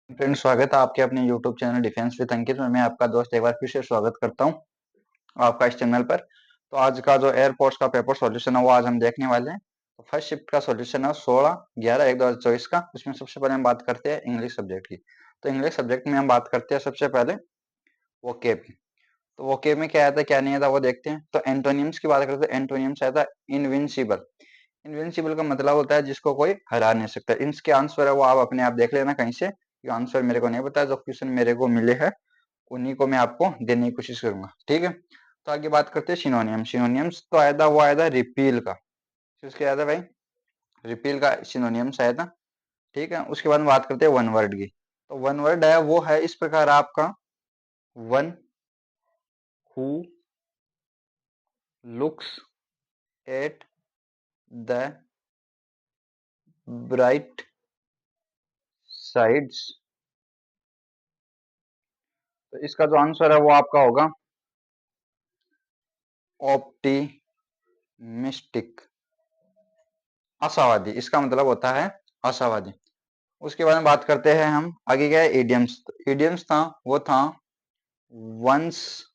Friends, स्वागत है आपके अपने यूट्यूब चैनल डिफेंस विद अंकित में। मैं आपका दोस्त एक बार फिर से स्वागत करता हूं आपका इस चैनल पर। तो आज का जो एयरपोर्ट्स का पेपर सॉल्यूशन है वो आज हम देखने वाले हैं। तो फर्स्ट शिफ्ट का सॉल्यूशन है 16/11/2024 का। उसमें सबसे पहले हम बात करते हैं इंग्लिश सब्जेक्ट की। तो इंग्लिश सब्जेक्ट में हम बात करते हैं सबसे पहले वोकेब की। तो वोकेब में क्या आया था क्या नहीं आया था वो देखते हैं। तो एंटोनिम्स की बात करते हैं। एंटोनिम्स आया था इनविंसिबल। इनविंसिबल का मतलब होता है जिसको कोई हरा नहीं सकता। इसके आंसर है वो आप अपने आप देख लेना कहीं से। ये आंसर मेरे को नहीं पता, जो क्वेश्चन मेरे को मिले हैं उन्हीं को मैं आपको देने की कोशिश करूंगा, ठीक है। तो आगे बात करते हैं सिनोनियम। सिनोनियम्स तो आया था वो आया था रिपील का। किसके आया था भाई? रिपील का सिनोनियम्स आया था, ठीक है। उसके बाद में बात करते हैं वन वर्ड की। तो वन वर्ड है वो है इस प्रकार आपका one who looks at the bright sides. तो इसका जो आंसर है वो आपका होगा ऑप्टिमिस्टिक, आशावादी। इसका मतलब होता है आशावादी। उसके बाद में बात करते हैं हम आगे क्या है इडियम्स। इडियम्स था वो था वंस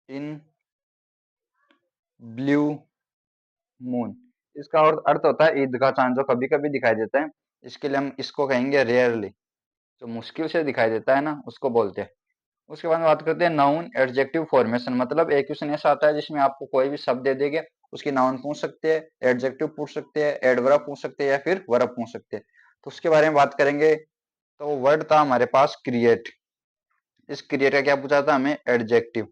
इन ब्लू मून। इसका अर्थ होता है ईद का चांद जो कभी कभी दिखाई देता है। इसके लिए हम इसको कहेंगे रेयरली। जो मुश्किल से दिखाई देता है ना उसको बोलते हैं। उसके बाद में बात करते हैं नाउन एडजेक्टिव फॉर्मेशन। मतलब एक क्वेश्चन ऐसा आता है जिसमें आपको कोई भी शब्द दे देंगे, उसकी नाउन पूछ सकते हैं, एडजेक्टिव पूछ सकते हैं, एडवर्ब पूछ सकते हैं या फिर वर्ब पूछ सकते हैं। तो उसके बारे में बात करेंगे। तो वर्ड था हमारे पास क्रिएट। इस क्रिएट का क्या पूछा था हमें? एडजेक्टिव।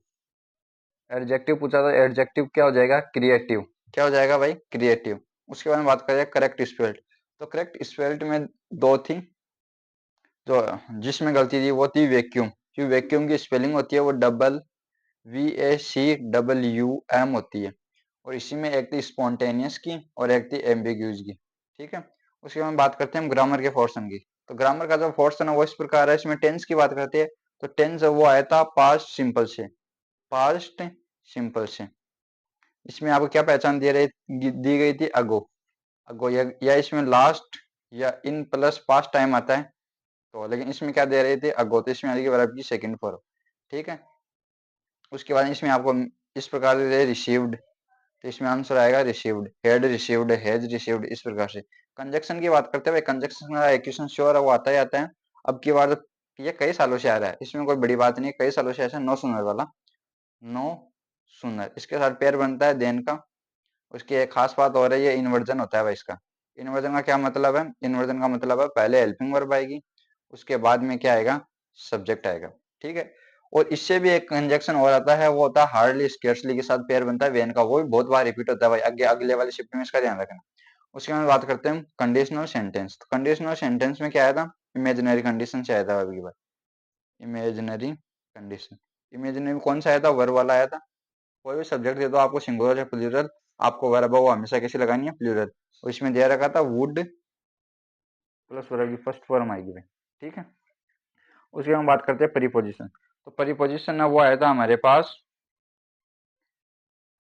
एडजेक्टिव पूछा था, एडजेक्टिव क्या हो जाएगा? क्रिएटिव। क्या हो जाएगा भाई? क्रिएटिव। उसके बाद में बात करें करेक्ट स्पेल्ड। तो करेक्ट स्पेल्ड में दो थी, जो जिसमें गलती थी वो थी वैक्यूम। जो वैक्यूम की स्पेलिंग होती है वो VACWUM होती है। और इसी में एक थी स्पॉन्टेनियस की और एक थी एम्बिग्यूज की, ठीक है। उसके बाद बात करते हैं हम ग्रामर के पोर्शन की। तो ग्रामर का जो पोर्शन है वो इस प्रकार है। इसमें टेंस की बात करते हैं। तो टेंस वो आया था पास्ट सिंपल से। पास्ट सिंपल से इसमें आपको क्या पहचान दी गई थी? अगो। अगो या इसमें लास्ट या इन प्लस पास्ट टाइम आता है। तो लेकिन इसमें क्या दे रहे थे? अगो। तो इसमें आएगी वर्ब की सेकंड फॉर्म, ठीक है। उसके बाद इसमें आपको इस प्रकार से रिसीव्ड। तो इसमें आंसर आएगा received, head received, has received, इस प्रकार से। कंजक्शन की बात करते हुए कंजक्शन का एक्वेशन श्योर है वो आता ही आता है। अब की बार ये कई सालों से आ रहा है, इसमें कोई बड़ी बात नहीं। कई सालों से ऐसा नो सुनर वाला, नो सुनर इसके साथ पेयर बनता है देन का। उसकी एक खास बात और है, ये इन्वर्जन होता है भाई इसका। इन्वर्जन का क्या मतलब है? इन्वर्जन का मतलब है पहले हेल्पिंग वर्ब आएगी, उसके बाद में क्या आएगा? सब्जेक्ट आएगा, ठीक है। और इससे भी एक कंजक्शन और आता है, वो होता है हार्डली स्केर्सली के साथ पेयर बनता है वेन का। वो भी बहुत बार रिपीट होता है भाई, आगे अगले वाले शिफ्ट में इसका ध्यान रखना। उसके बाद बात करते हैं कंडीशनल सेंटेंस। तो कंडीशनल सेंटेंस में क्या आया था? इमेजिनरी कंडीशन से आया था अगली बार। Imaginary condition. इमेजिनरी कौन सा आया था? वर्ब वाला आया था। कोई भी सब्जेक्ट दे दो आपको, सिंगुलर या प्लूरल, आपको वर्ब वो हमेशा कैसी लगानी है? प्लूरल। और इसमें दे रखा था वुड प्लस वर्ब की फर्स्ट फॉर्म आएगी भाई, ठीक है। उसके हम बात करते हैं प्रीपोजिशन। तो प्रीपोजिशन ना वो आया था हमारे पास।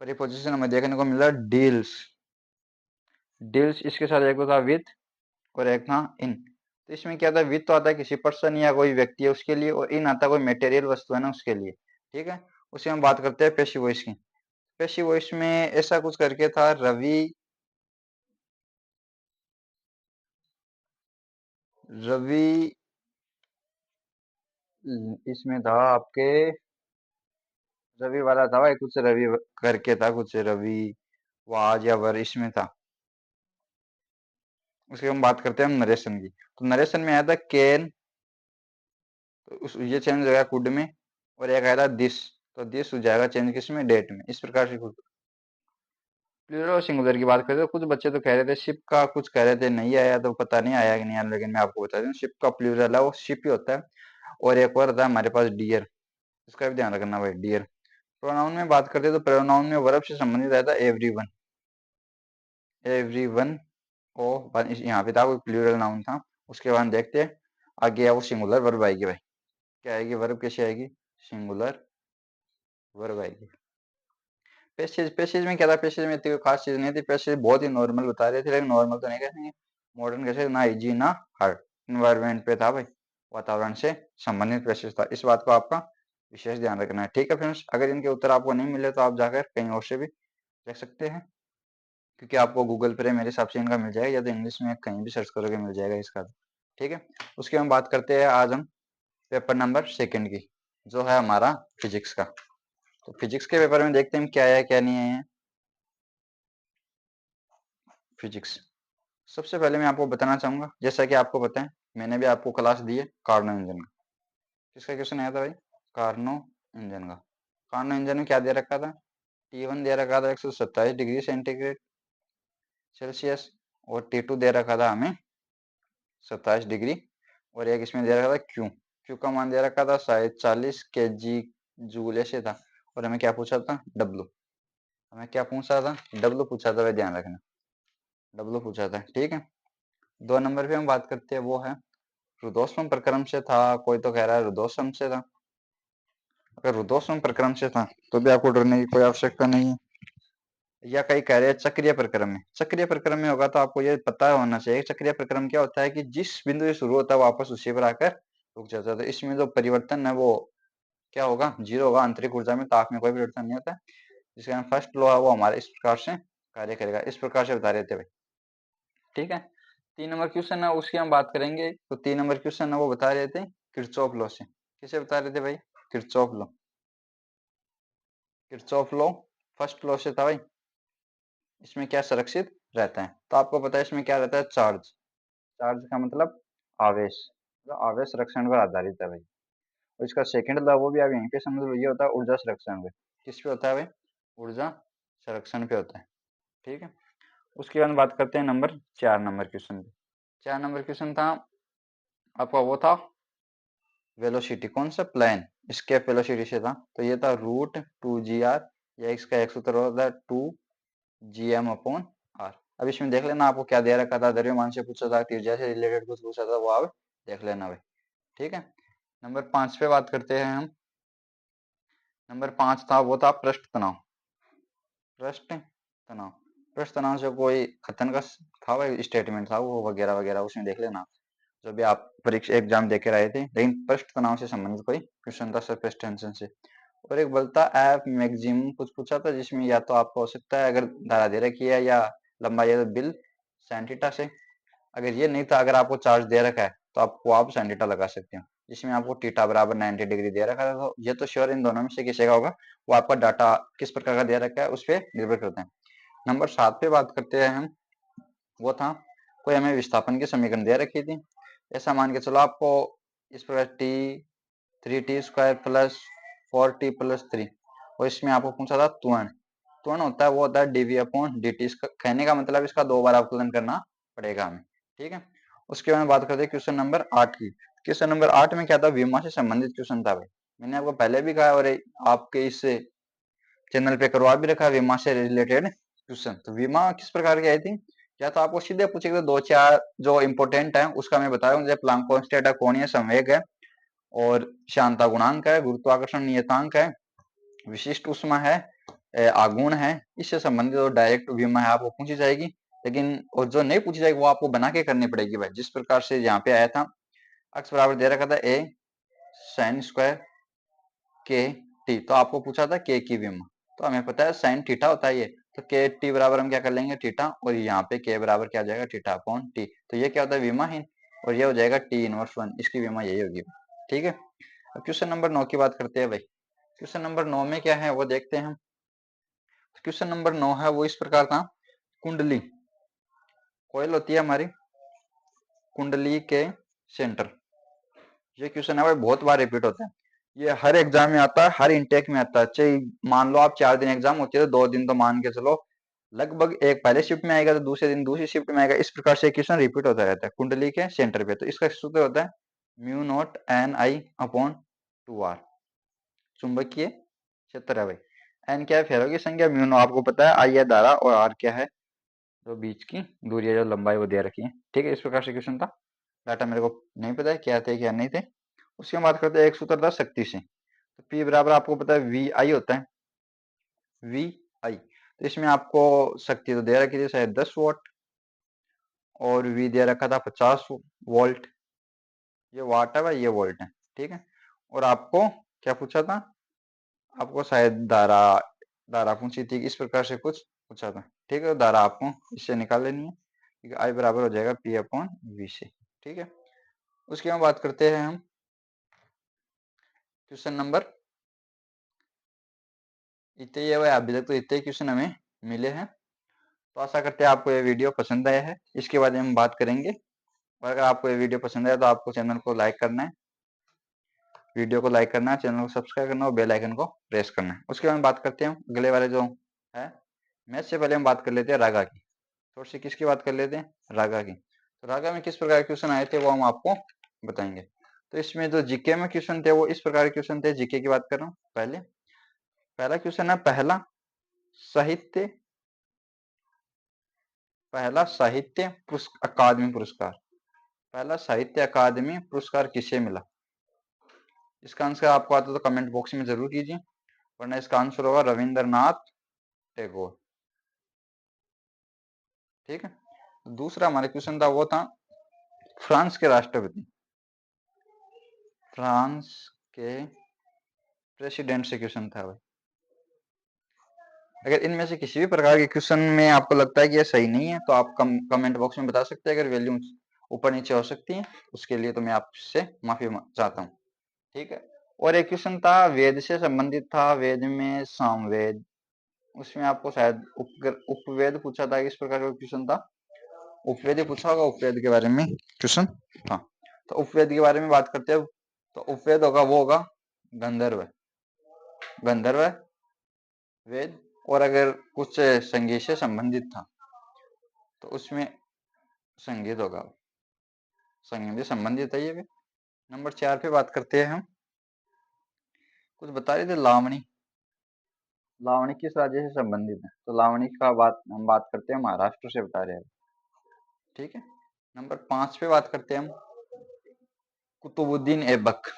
प्रीपोजिशन हमें देखने को मिला डील्स। डील्स इसके साथ एक तो था विथ और एक था इन। तो इसमें क्या था? विथ तो आता है किसी पर्सन या कोई व्यक्ति है उसके लिए, और इन आता है कोई मटेरियल वस्तु है ना उसके लिए, ठीक है। उसे हम बात करते हैं पैसिव वॉइस की। पैसिव वॉइस में ऐसा कुछ करके था रवि। रवि इसमें था आपके, रवि वाला था भाई, कुछ रवि करके था, कुछ रवि वाज या वर इसमें था। उसकी हम बात करते हैं हम नरेशन की। तो नरेशन में आया था कैन। तो उस ये चेंज हो गया कुड में। और एक आया था दिस। तो दिस हो जाएगा चेंज किसमें? डेट में। इस प्रकार से प्लूरल और सिंगुलर की बात करते हैं। कुछ बच्चे तो कह रहे थे शिप का, कुछ कह रहे थे नहीं आया, तो पता नहीं आया कि नहीं आया, लेकिन मैं आपको बता दूं शिप का प्लूरल है वो शिप ही होता है। और एक और था हमारे पास डियर। इसका भी ध्यान रखना भाई, डियर। प्रोनाउन में बात करते हैं तो प्रोनाउन में वर्ब से संबंधित रहता है एवरीवन। एवरीवन ओ यहाँ पे था, कोई प्लूरल नाउन था। उसके बाद देखते हैं आगे वो सिंगुलर वर्ब आएगी भाई। क्या आएगी? वर्ब कैसे आएगी? सिंगुलर वर्ब आएगी। पैसेज, पैसेज में क्या था? पैसेज में इतनी कोई खास चीज नहीं थी। पैसेज बहुत ही नॉर्मल बता रहे थे, लेकिन नॉर्मल तो नहीं कहेंगे, मॉडर्न कैसे, ना इजी ना हार्ड। इन्वायरमेंट पे था भाई, वातावरण से संबंधित विशेष था। इस बात को आपका विशेष ध्यान रखना है। ठीक है फ्रेंड्स, अगर इनके उत्तर आपको नहीं मिले तो आप जाकर कहीं और से भी देख सकते हैं, क्योंकि आपको गूगल पे मेरे हिसाब से इनका मिल जाएगा, या तो इंग्लिश में कहीं भी सर्च करोगे मिल जाएगा इसका। ठीक है, उसकी हम बात करते हैं आज हम पेपर नंबर 2 की, जो है हमारा फिजिक्स का। तो फिजिक्स के पेपर में देखते हैं क्या है क्या नहीं है। फिजिक्स, सबसे पहले मैं आपको बताना चाहूंगा, जैसा कि आपको पता है मैंने भी आपको क्लास दी है कार्नो इंजन का। किसका क्वेश्चन आया था भाई? कार्नो इंजन का। कार्नो इंजन में क्या दे रखा था? T1 दे रखा था 127 डिग्री सेंटीग्रेड सेल्सियस, और T2 दे रखा था हमें 27 डिग्री, और एक इसमें दे रखा था क्यू। क्यू का मान दे रखा था शायद 40 kg जूल ऐसे था। और हमें क्या पूछा था? डब्लू। हमें क्या पूछा था? डब्लू पूछा था भाई, ध्यान रखना, डब्लू पूछा था। ठीक है, 2 नंबर पे हम बात करते हैं, वो है रुद्धोष्म प्रक्रम से था। कोई तो कह रहा है रुद्धोष्म से था। अगर रुद्धोष्म प्रक्रम से था तो भी आपको डरने की कोई आवश्यकता नहीं है। या कई कह रहे हैं चक्रीय प्रक्रम में। चक्रीय प्रक्रम में होगा तो आपको ये पता होना चाहिए चक्रीय प्रक्रम क्या होता है, कि जिस बिंदु से शुरू होता है वापस उसी पर आकर रुक जाता है। तो इसमें जो परिवर्तन है वो क्या होगा? 0 होगा। आंतरिक ऊर्जा में, ताप में कोई परिवर्तन नहीं होता है। जिसके कारण फर्स्ट लॉ है वो हमारे इस प्रकार से कार्य करेगा। इस प्रकार से बता रहे थे भाई। ठीक है, 3 नंबर क्वेश्चन है उसकी हम बात करेंगे। तो 3 नंबर क्वेश्चन है वो बता रहे थे किरचॉफ लॉ से। किसे बता रहे थे भाई? Kirchhoff law. Kirchhoff law first law से था भाई। इसमें क्या संरक्षित रहता है? तो आपको पता है इसमें क्या रहता है? चार्ज। चार्ज का मतलब आवेश, तो आवेश संरक्षण पर आधारित है भाई। और इसका सेकंड लॉ वो भी आप यहीं पे समझ लो, ये होता है ऊर्जा संरक्षण पे। किस पे होता है भाई? ऊर्जा संरक्षण पे होता है। ठीक है, उसके बाद बात करते हैं 4 नंबर क्वेश्चन पे। 4 नंबर क्वेश्चन था आपका, वो था वेलोसिटी। कौन सा? प्लेन स्केप वेलोसिटी से था। तो ये था √2gr, या इसका एक सूत्र होता है 2gm/r। अब इसमें देख लेना आपको क्या दे रखा था। द्रव्यमान से पूछा था, त्रिज्या से रिलेटेड कुछ पूछा था, वो आप देख लेना भाई। ठीक है, नंबर 5 पे बात करते हैं हम। नंबर 5 था वो था पृष्ठ तनाव। पृष्ठ तनाव, पृष्ठ तनाव से कोई खतन का था भाई, स्टेटमेंट था वो वगैरह वगैरह, उसमें देख लेना जो भी आप परीक्षा एग्जाम देके रहे थे। लेकिन पृष्ठ तनाव से संबंधित कोई क्वेश्चन था, सरफेस टेंशन से। और एक बल था एफ मैक्सिमम कुछ पूछा था, जिसमें या तो आपको हो सकता है अगर धारा दे रखी है या लंबाई है तो बिल साइन थीटा से। अगर ये नहीं था, अगर आपको चार्ज दे रखा है तो आपको आप साइन थीटा लगा सकते हो, जिसमें आपको थीटा बराबर 90 डिग्री दे रखा है। तो ये तो श्योर इन दोनों में से किसी का होगा। वो आपका डाटा किस प्रकार का दे रखा है उस पर निर्भर करता है। नंबर 7 पे बात करते हैं हम। वो था कोई हमें विस्थापन की समीकरण दे रखी थी। ऐसा मान के चलो आपको इस प्रकार t3t² प्लस 4t+3, और इसमें आपको पूछा था त्वरण। त्वरण होता है वो होता है dv/dt। इसका कहने का मतलब इसका 2 बार अवकलन करना पड़ेगा हमें। ठीक है, उसके बाद बात करते हैं क्वेश्चन नंबर 8 की। क्वेश्चन नंबर 8 में क्या था? विमा से संबंधित क्वेश्चन था भाई। मैंने आपको पहले भी कहा और आपके इस चैनल पे करवा भी रखा विमा से रिलेटेड क्वेश्चन। तो विमा किस प्रकार की आई थी? या तो आपको सीधे पूछेगा, 2-4 जो इंपॉर्टेंट है उसका मैं बता रहा हूँ, जैसे प्लांक कांस्टेंट है, कोणीय संवेग है, और शांता गुणांक है, गुरुत्वाकर्षण नियतांक है, विशिष्ट ऊष्मा है, आघूर्ण है। इससे संबंधित जो डायरेक्ट विमा है आपको पूछी जाएगी। लेकिन और जो नहीं पूछी जाएगी वो आपको बना के करनी पड़ेगी भाई। जिस प्रकार से यहाँ पे आया था, अक्स बराबर दे रखा था a sin² के टी, तो आपको पूछा था के की विमा। तो हमें पता है साइन थीटा होता है ये, तो के टी बराबर हम क्या कर लेंगे? थीटा। और यहाँ पे के बराबर क्या आ जाएगा? थीटा/टी। तो ये क्या होता है? विमाहीन। और ये हो जाएगा t−1, इसकी विमा यही होगी। ठीक है, अब क्वेश्चन नंबर 9 की बात करते हैं भाई। क्वेश्चन नंबर 9 में क्या है वो देखते हैं हम। क्वेश्चन नंबर 9 है वो इस प्रकार था। कुंडली, कोयल होती है हमारी, कुंडली के सेंटर। ये क्वेश्चन है भाई, बहुत बार रिपीट होता है। ये हर एग्जाम में आता है, हर इंटेक में आता है। चाहे मान लो आप 4 दिन एग्जाम होती है तो 2 दिन तो मान के चलो लगभग एक पहले शिफ्ट में आएगा तो दूसरे दिन दूसरी शिफ्ट में आएगा। इस प्रकार से क्वेश्चन रिपीट होता रहता है कुंडली के सेंटर पे। तो इसका सूत्र होता है μ0 Ni/2r। चुंबकीय क्षेत्र है भाई। एन क्या है? फेरों की संख्या। म्यू आपको पता है आई है धारा, और आर क्या है? जो बीच की दूरी है, जो लंबाई वो दे रखी है। ठीक है, इस प्रकार से क्वेश्चन था। डाटा मेरे को नहीं पता है क्या थे क्या नहीं थे। उसके बाद करते हैं एक सूत्र था शक्ति से। तो P बराबर आपको पता है VI होता है, VI। तो इसमें आपको शक्ति तो दे रखी थी शायद 10 वाट, और V दे रखा था 50 वोल्ट। ये वाट है भाई, ये वोल्ट है, ठीक है। और आपको क्या पूछा था, आपको शायद धारा धारा पूछी थी, इस प्रकार से कुछ पूछा था, ठीक है। धारा आपको इससे निकाल लेनी है, क्योंकि आई बराबर हो जाएगा पी अपॉन वी से, ठीक है। उसके बाद बात करते हैं हम क्वेश्चन नंबर, इतने ही है भाई, अभी तक तो इतने क्वेश्चन हमें मिले हैं। तो आशा करते हैं आपको ये वीडियो पसंद आया है, इसके बारे में हम बात करेंगे। और अगर आपको ये वीडियो पसंद आया तो आपको चैनल को लाइक करना है, वीडियो को लाइक करना है, चैनल को सब्सक्राइब करना है और बेल आइकन को प्रेस करना है। उसके बाद बात करते हैं अगले वाले जो है मैथ से पहले हम बात कर लेते हैं रागा की, थोड़ी सी किसकी बात कर लेते हैं, रागा की। तो रागा में किस प्रकार के क्वेश्चन आए थे वो हम आपको बताएंगे। तो इसमें जो जीके में क्वेश्चन थे वो इस प्रकार के क्वेश्चन थे, जीके की बात कर रहा हूँ। पहला क्वेश्चन है, साहित्य अकादमी पुरस्कार, पहला साहित्य अकादमी पुरस्कार किसे मिला। इसका आंसर आपको आता तो कमेंट बॉक्स में जरूर कीजिए, वरना इसका आंसर होगा रविंद्रनाथ टैगोर, ठीक है। दूसरा हमारा क्वेश्चन था वो था फ्रांस के राष्ट्रपति, फ्रांस के प्रेसिडेंट से क्वेश्चन था भाई। अगर इनमें से किसी भी प्रकार के क्वेश्चन में आपको लगता है कि ये सही नहीं है तो आप कमेंट बॉक्स में बता सकते हैं। अगर वैल्यू ऊपर नीचे हो सकती है उसके लिए तो मैं आपसे माफी चाहता हूँ, ठीक है। और एक क्वेश्चन था वेद से संबंधित था, वेद में सामवेद, उसमें आपको शायद उपवेद पूछा था, इस प्रकार का क्वेश्चन था, उपवेद ही पूछा होगा, उपवेद के बारे में क्वेश्चन था। तो उपवेद के बारे में बात करते हैं, तो उपवेद होगा वो होगा गंधर्व, गंधर्व वेद। और अगर कुछ संगीत से संबंधित था तो उसमें संगीत होगा, संगीत से संबंधित है ये भी। नंबर 4 पे बात करते हैं हम, कुछ बता रहे थे लावणी, लावणी किस राज्य से संबंधित है, तो लावणी का हम बात करते हैं महाराष्ट्र से बता रहे हैं, ठीक है। नंबर 5 पे बात करते हैं हम कुतुबुद्दीन ऐबक,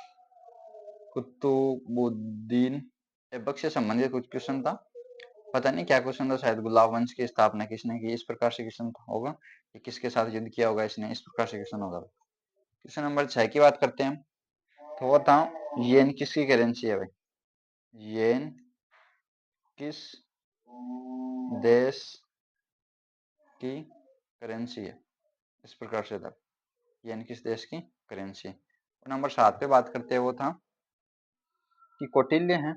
कुतुबुद्दीन ऐबक से संबंधित कुछ क्वेश्चन था, पता नहीं क्या क्वेश्चन था, शायद गुलाब वंश की स्थापना किसने की, इस प्रकार से क्वेश्चन होगा, कि किसके साथ युद्ध किया होगा इसने, इस प्रकार से क्वेश्चन होगा। क्वेश्चन नंबर 6 की बात करते हैं हम, तो वो था येन किसकी करेंसी है भाई, येन किस देश की करेंसी है, इस प्रकार से था, येन किस देश की करेंसी है। और नंबर 7 पे बात करते हैं वो था कि कौटिल्य है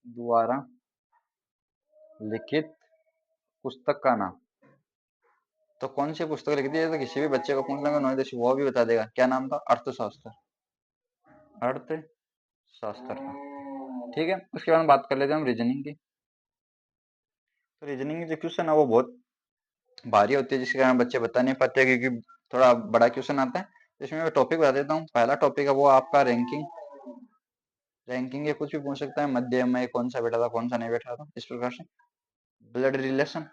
द्वारा लिखित पुस्तक का नाम, तो कौन सी पुस्तक लिखी थी, तो किसी भी बच्चे को पूछ लेंगे नवोदय वो भी बता देगा, क्या नाम था, अर्थशास्त्र, अर्थशास्त्र का, ठीक है। उसके बाद बात कर लेते हैं हम रीजनिंग की। तो रीजनिंग की जो क्वेश्चन है वो बहुत भारी होती है, जिसके कारण बच्चे बता नहीं पाते, क्योंकि थोड़ा बड़ा क्वेश्चन आता है। इसमें मैं टॉपिक बता देता हूँ, पहला टॉपिक है वो आपका रैंकिंग, रैंकिंग ये कुछ भी पूछ सकता है, मध्य में कौन सा बैठा था कौन सा नहीं बैठा था, इस प्रकार से। ब्लड रिलेशन,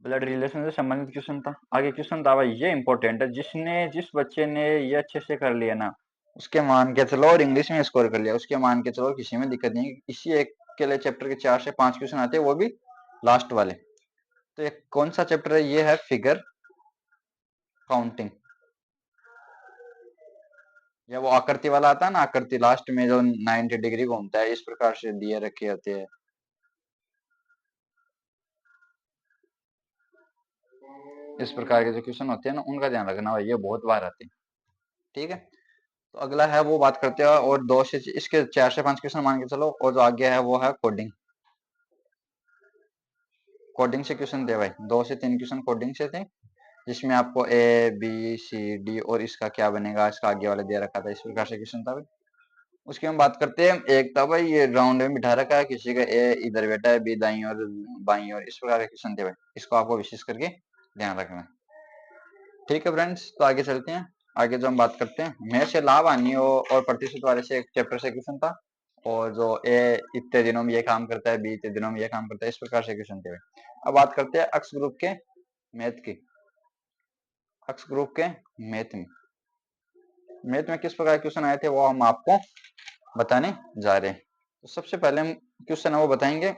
ब्लड रिलेशन से संबंधित क्वेश्चन था। आगे क्वेश्चन था भाई ये इंपॉर्टेंट है, जिस बच्चे ने ये अच्छे से कर लिया ना, उसके मान के चलो, और इंग्लिश में स्कोर कर लिया उसके मान के चलो, किसी में दिक्कत नहीं है। इसी एक के लिए चैप्टर के 4 से 5 क्वेश्चन आते हैं, वो भी लास्ट वाले। तो एक कौन सा चैप्टर है, ये है फिगर काउंटिंग, या वो आकृति वाला आता है ना, आकृति लास्ट में जो 90 डिग्री घूमता है, इस प्रकार से दिए रखे होते हैं, इस प्रकार के जो क्वेश्चन होते हैं ना, उनका ध्यान रखना भाई, ये बहुत बार आते हैं, ठीक है। तो अगला है वो बात करते हैं, और दो से इसके 4 से 5 क्वेश्चन मान के चलो, और जो आगे है वो है कोडिंग, कोडिंग से क्वेश्चन थे भाई, 2 से 3 क्वेश्चन कोडिंग से थे, जिसमें आपको ए बी सी डी और इसका क्या बनेगा, इसका आगे वाले दे रखा था, इस प्रकार से क्वेश्चन था भाई। उसकी हम बात करते हैं, एक था भाई ये राउंड में बिठा रखा है, किसी का ए इधर बैठा है, बी दाई और बाई और, इस प्रकार के क्वेश्चन थे भाई, इसको आपको विशेष करके ध्यान रखना है, ठीक है फ्रेंड्स। तो आगे चलते हैं, आगे जो हम बात करते हैं में से लाभ हानियों और प्रतिशत वाले से एक चैप्टर से क्वेश्चन था, और जो ए इतने दिनों में ये काम करता है, बी इतने दिनों में ये काम करता है, इस प्रकार से क्वेश्चन थे भाई। अब बात करते हैं अक्स ग्रुप के मैथ की, अक्स ग्रुप के मैथ में किस प्रकार के क्वेश्चन आए थे वो हम आपको बताने जा रहे हैं। तो सबसे पहले हम क्वेश्चन है वो बताएंगे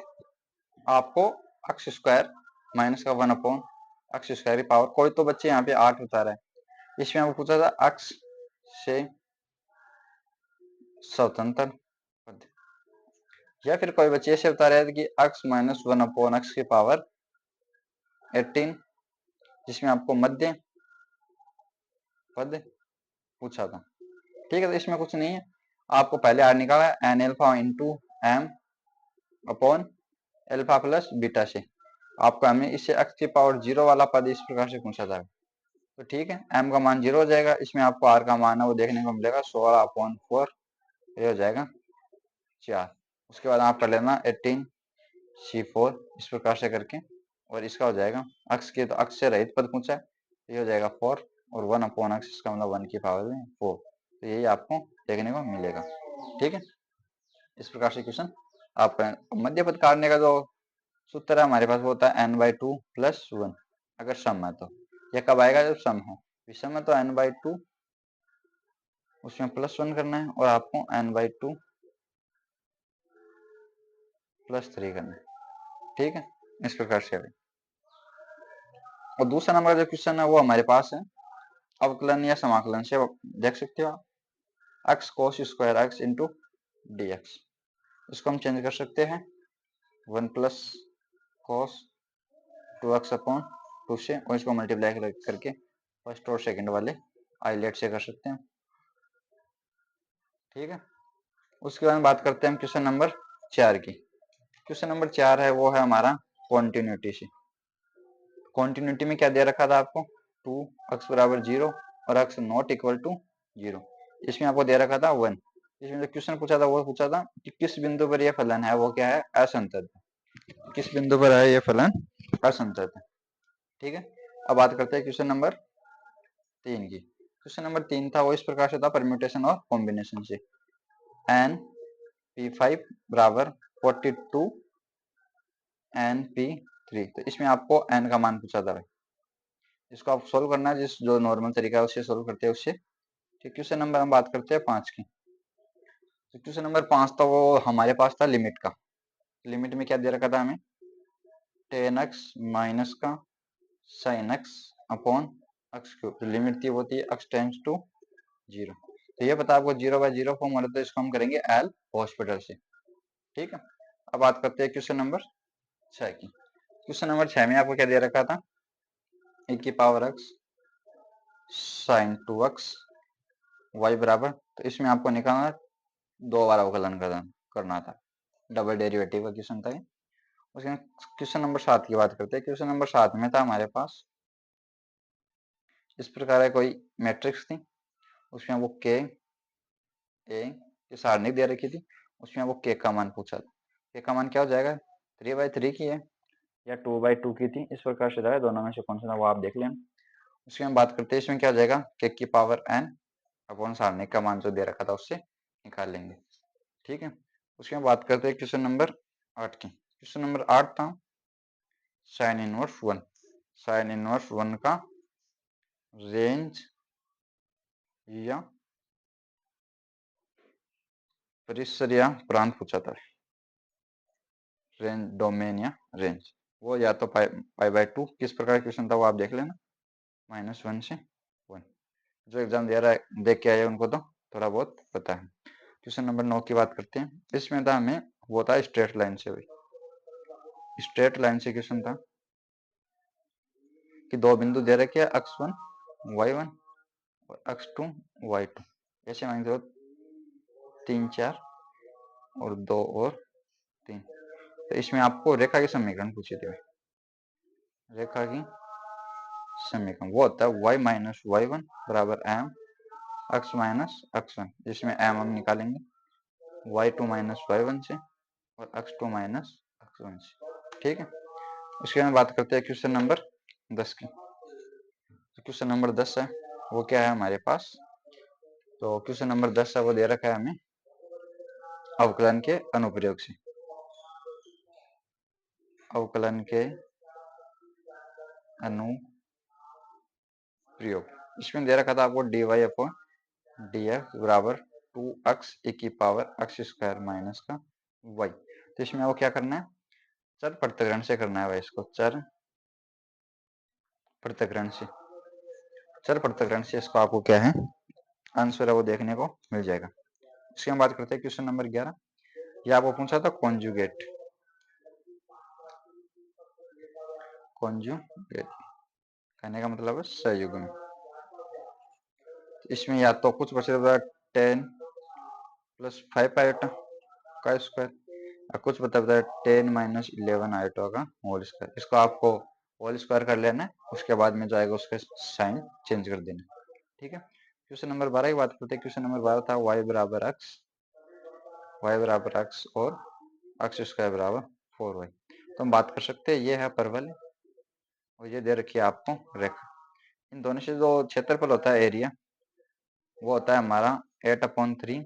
आपको, एक्स स्क्वायर माइनस का 1 अपॉन अक्स स्क्वायर की पावर। कोई तो बच्चे यहाँ पे 8 बता रहा है, इसमें आपको पूछा था अक्स से स्वतंत्र पद, या फिर कोई बच्चे ऐसे बता रहे थे कि अक्स माइनस 1 अक्स की पावर 18, जिसमें आपको मध्य पद पूछा था। ठीक है, तो इसमें कुछ नहीं है, आपको पहले आर निकाला है n alpha into m upon alpha plus beta से। आपको हमें इससे एक्स की पावर 0 वाला पद इस प्रकार से पूछा था, तो ठीक है, एम का मान 0 हो जाएगा, इसमें आपको आर का मान है वो देखने को मिलेगा 16 अपॉन 4, ये हो जाएगा 4। उसके बाद आप कर लेना 18C4 इस प्रकार से करके, और इसका हो जाएगा अक्स के, तो अक्स से रहित पद पूछा है, ये हो जाएगा 4 और 1 अपॉन अक्स, इसका मतलब 1 की पावर में 4, तो यही आपको देखने को मिलेगा। ठीक है, इस प्रकार से क्वेश्चन आप मध्य पद काटने का जो सूत्र है हमारे पास वो होता है n/2 प्लस 1, अगर सम है तो। यह कब आएगा? जब सम हो। विषम है तो n/2 उसमें प्लस 1 करना है, और आपको n/2 प्लस 3 करना है। ठीक है, इस प्रकार से। और दूसरा नंबर जो क्वेश्चन है वो हमारे पास है अवकलन या समाकलन से, देख सकते हो आप, x cos square x into D x. इसको हम चेंज कर सकते हैं 1 प्लस कोस 2x अपॉन 2 से, और इसको मल्टीप्लाई करके फर्स्ट और सेकंड वाले आइलेट से कर सकते हैं। ठीक है, उसके बाद बात करते हैं क्वेश्चन नंबर 4 की। क्वेश्चन नंबर 4 है वो है हमारा कॉन्टिन्यूटी से। कॉन्टिन्यूटी में क्या दे रखा था आपको? 2x बराबर 0 और x नॉट इक्वल टू 0। इसमें आपको दे रखा था 1। इसमें जो क्वेश्चन पूछा था वो पूछा था कि किस बिंदु पर यह फलन है, वो क्या है? असंतत। किस बिंदु पर है ये फलन? असंतत है। ठीक है, अब बात करते हैं क्वेश्चन नंबर 3 की। क्वेश्चन नंबर 3 था वो इस प्रकार से था, परम्यूटेशन और कॉम्बिनेशन से। NP5 बराबर 42 NP3, तो इसमें आपको n का मान पूछा था। इसको आप सोल्व करना है, जिस जो नॉर्मल तरीका है उससे सोल्व करते हैं उससे। ठीक, क्वेश्चन नंबर हम बात करते हैं 5 की। तो क्वेश्चन नंबर 5 था वो हमारे पास था लिमिट का। लिमिट में क्या दे रखा था हमें? tan x माइनस का sin x upon x cube, तो लिमिट थी वो थी x टेंड्स टू 0। तो ये पता आपको 0/0 फॉर्म हो रहा था, इसको हम करेंगे एल हॉस्पिटल से। ठीक है, अब बात करते हैं क्वेश्चन नंबर 6 की। क्वेश्चन नंबर 6 में आपको क्या दे रखा था? e की power x sin 2x y बराबर, तो इसमें आपको निकालना 2 बार अवकलन करना था, डबल डेरिवेटिव का क्वेश्चन था। उसके क्वेश्चन नंबर 7 की बात करते हैं। क्वेश्चन नंबर 7 में था हमारे पास इस प्रकार है, कोई मैट्रिक्स थी, उसमें वो के ए की सारणी दे रखी थी, उसमें वो के का मान पूछा था। के का मान क्या हो जाएगा? 3/3 की है या 2/2 की थी, इस प्रकार से जाएगा, दोनों में से कौन सा था वो आप देख लेना। उसकी हम बात करते हैं, इसमें क्या हो जाएगा? के की पावर n अपॉन सारणी का मान जो दे रखा था उससे निकाल लेंगे। ठीक है, उसकी हम बात करते हैं क्वेश्चन नंबर 8 की। क्वेश्चन नंबर 8 था साइन इनवर्स 1। साइन इनवर्स 1 का रेंज या परिसर या प्रांत पूछा था। रेंज, डोमेन या रेंज, वो या तो π/2, किस प्रकार का क्वेश्चन था वो आप देख लेना, -1 से 1। जो एग्जाम दे रहा है देख के आए उनको तो थोड़ा बहुत पता है। क्वेश्चन नंबर 9 की बात करते हैं। इसमें था हमें वो था स्ट्रेट लाइन से, भाई स्ट्रेट लाइन से क्वेश्चन था कि दो बिंदु दे रखे हैं x1 y1 और x2 y2, ऐसे मानेंगे तो 3 4 और 2 और 3। तो इसमें आपको रेखा के समीकरण पूछे थे। रेखा की समीकरण वो होता है y माइनस y1 बराबर m x माइनस x1, जिसमें m हम निकालेंगे y2 माइनस y1 से और x2 माइनस x1 से। ठीक है, उसके बाद बात करते हैं क्वेश्चन नंबर 10 की। क्वेश्चन नंबर 10 है वो क्या है हमारे पास? तो क्वेश्चन नंबर 10 है वो दे रखा है हमें अवकलन के अनुप्रयोग से। अवकलन के अनुप्रयोग, इसमें दे रखा था आपको dy अपॉन dx बराबर 2x e की पावर x स्क्वायर माइनस का y। तो इसमें वो क्या करना है? चर पृथक्करण से करना है भाई, इसको चर पृथक्करण से, चर पृथक्करण से इसको आपको क्या है आंसर है वो देखने को मिल जाएगा। इसकी हम बात करते हैं क्वेश्चन नंबर 11। ये आपको पूछा था कॉन्जुगेट, कॉन्जुगेट कहने का मतलब है सहयुग्मी। इसमें या तो कुछ बचेगा 10 प्लस 5 आयोटा का स्क्वायर, और कुछ बता 10 माइनस 11 आयोटा का होल स्क्वायर। इसको आपको होल स्क्वायर कर लेना है, उसके बाद में जो आएगा उसका साइन चेंज कर देना। ठीक है, क्वेश्चन नंबर 12 की बात करते हैं। क्वेश्चन नंबर 12 था y बराबर x और x स्क्वायर बराबर 4y। तो हम बात कर सकते हैं ये है परवल और ये दे रखी है आपको रेखा। इन दोनों से जो क्षेत्रफल होता है एरिया वो होता है हमारा 8/3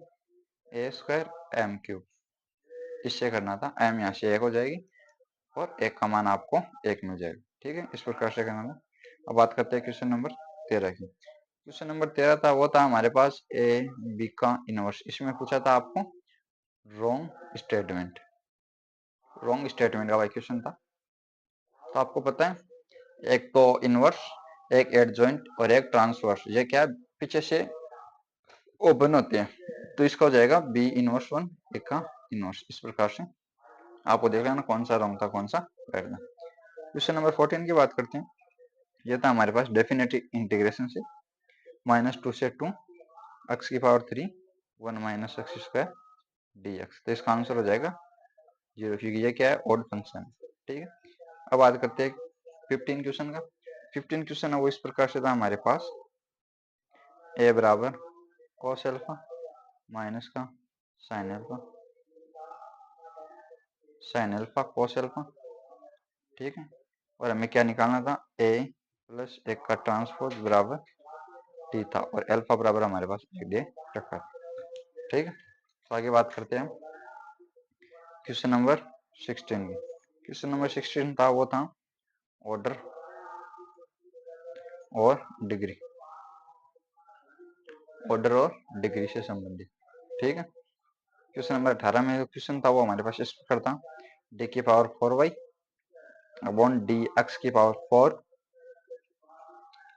a स्क्वायर m क्यूब। इससे करना था, m यहाँ से 1 हो जाएगी और 1 का मान आपको 1 मिल जाएगा। ठीक है, इस प्रकार से करना था। अब बात करते हैं क्वेश्चन नंबर 13 की। क्वेश्चन नंबर 13 था वो था हमारे पास a b का इनवर्स। इसमें पूछा था आपको रॉन्ग स्टेटमेंट का भाई क्वेश्चन था। तो आपको पता है एक तो इनवर्स, एक एडजॉइंट और एक ट्रांसवर्स, ये क्या है पीछे से ओपन होते हैं। तो इसका हो जाएगा बी इनवर्स 1 एक का इनवर्स। इस प्रकार से आपको देख लेना कौन सा रॉन्ग था कौन सा राइट था। क्वेश्चन नंबर 14 की बात करते हैं। ये था हमारे पास डेफिनेटिव इंटीग्रेशन से -2 से 2 x की power 3 1 minus x square dx। तो इसका आंसर हो जाएगा 0, क्योंकि ये क्या है ऑड फंक्शन है। ठीक है, अब बात करते हैं 15 क्वेश्चन का। 15 क्वेश्चन है वो इस प्रकार से था हमारे पास a बराबर cos अल्फा माइनस का sin अल्फा cos अल्फा। ठीक है, और हमें क्या निकालना था a प्लस 1 का ट्रांसपोज बराबर t था और अल्फा बराबर हमारे पास 1 दे रखा था। ठीक है, तो आगे बात करते हैं क्वेश्चन नंबर 16 की। क्वेश्चन नंबर 16 था वो था ऑर्डर और डिग्री, ऑर्डर और डिग्री से संबंधित। ठीक है, क्वेश्चन नंबर 18 में क्वेश्चन था वो हमारे पास इस प्रकार था डी की power 4y upon d x की पावर 4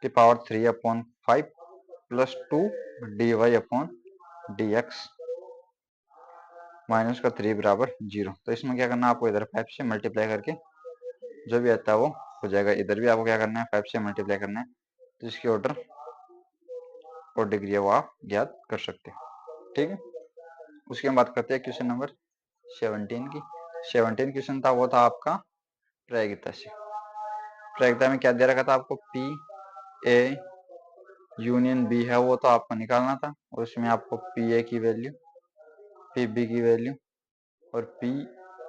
की power 3/5 plus 2 d y upon d x minus का 3 बराबर 0। तो इसमें क्या करना है आपको इधर 5 से मल्टीप्लाई करके जो भी आता है वो हो जाएगा। इधर भी आपको क्या करना है 5 से मल्टीप्लाई करना है, तो इसकी ऑर्डर और डिग्री है वो आप ज्ञात कर सकते हैं। ठीक है, उसकी हम बात करते हैं क्वेश्चन नंबर 17 की। 17 क्वेश्चन था वो था आपका प्रायिकता से। प्रायिकता में क्या दे रखा था आपको पी ए यूनियन बी है वो तो आपको निकालना था, और उसमें आपको पी ए की वैल्यू, पी बी की वैल्यू और पी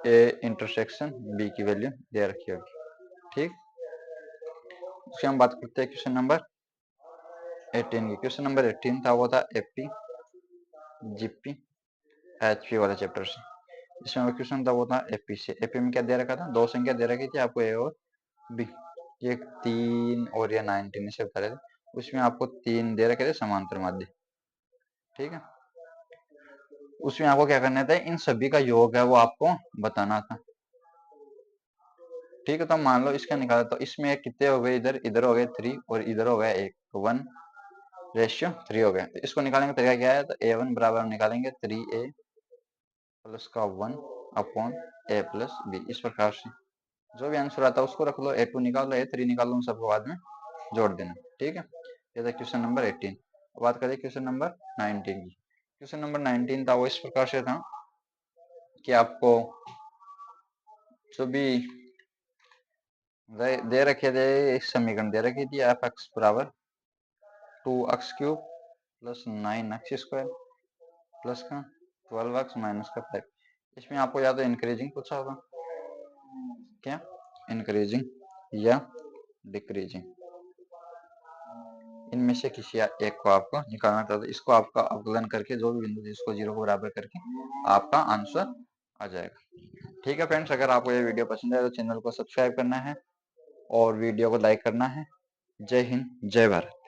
ए इंटरसेक्शन बी की वैल्यू दे रखी होगी। ठीक, उसकी हम बात करते हैं क्वेश्चन नंबर 18 की। क्वेश्चन नंबर 18 था वो था एपी जीपी एचपी वाले चैप्टर से। इसमें क्वेश्चन था वो था एपी से। एपी में क्या दे रखा था, दो संख्या दे रखी थी आपको ए और बी, ये 3 और या 19 से बता रहे थे। उसमें आपको 3 दे रखे थे समांतर माध्य। ठीक है, उसमें आपको क्या करना था इन सभी का योग है वो आपको बताना था। ठीक है, तो मान लो इसका निकाला तो इसमें कितने हो गए, इधर इधर हो गए 3 और इधर हो गया 1, तो 1:3 हो गया। तो इसको निकालने का तरीका क्या है, तो a1 बराबर हम निकालेंगे 3a प्लस का 1 अपॉन a प्लस बी। इस प्रकार से जो भी आंसर आता है उसको रख लो, a2 निकाल लो, a3 निकाल लो, उन सबको बाद में जोड़ देना। ठीक है, ये था क्वेश्चन नंबर 18। बात करें क्वेश्चन नंबर 19 की। क्वेश्चन नंबर 19 था वो इस प्रकार से था कि आपको जो भी दे रखे थे एक समीकरण दे रखी थी एफ एक्स बराबर 2x³ plus 9x square plus का 12x माइनस का 5। इसमें आपको या तो इंक्रीजिंग पूछा होगा, क्या इंक्रीजिंग या डिक्रीजिंग, इनमें से किसी एक को आपको निकालना था। तो इसको आपका अवकलन करके जो भी बिंदु जिसको 0 को बराबर करके आपका आंसर आ जाएगा। ठीक है फ्रेंड्स, अगर आपको ये वीडियो पसंद है तो चैनल को सब्सक्राइब करना है और वीडियो को लाइक करना है। जय हिंद, जय भारत।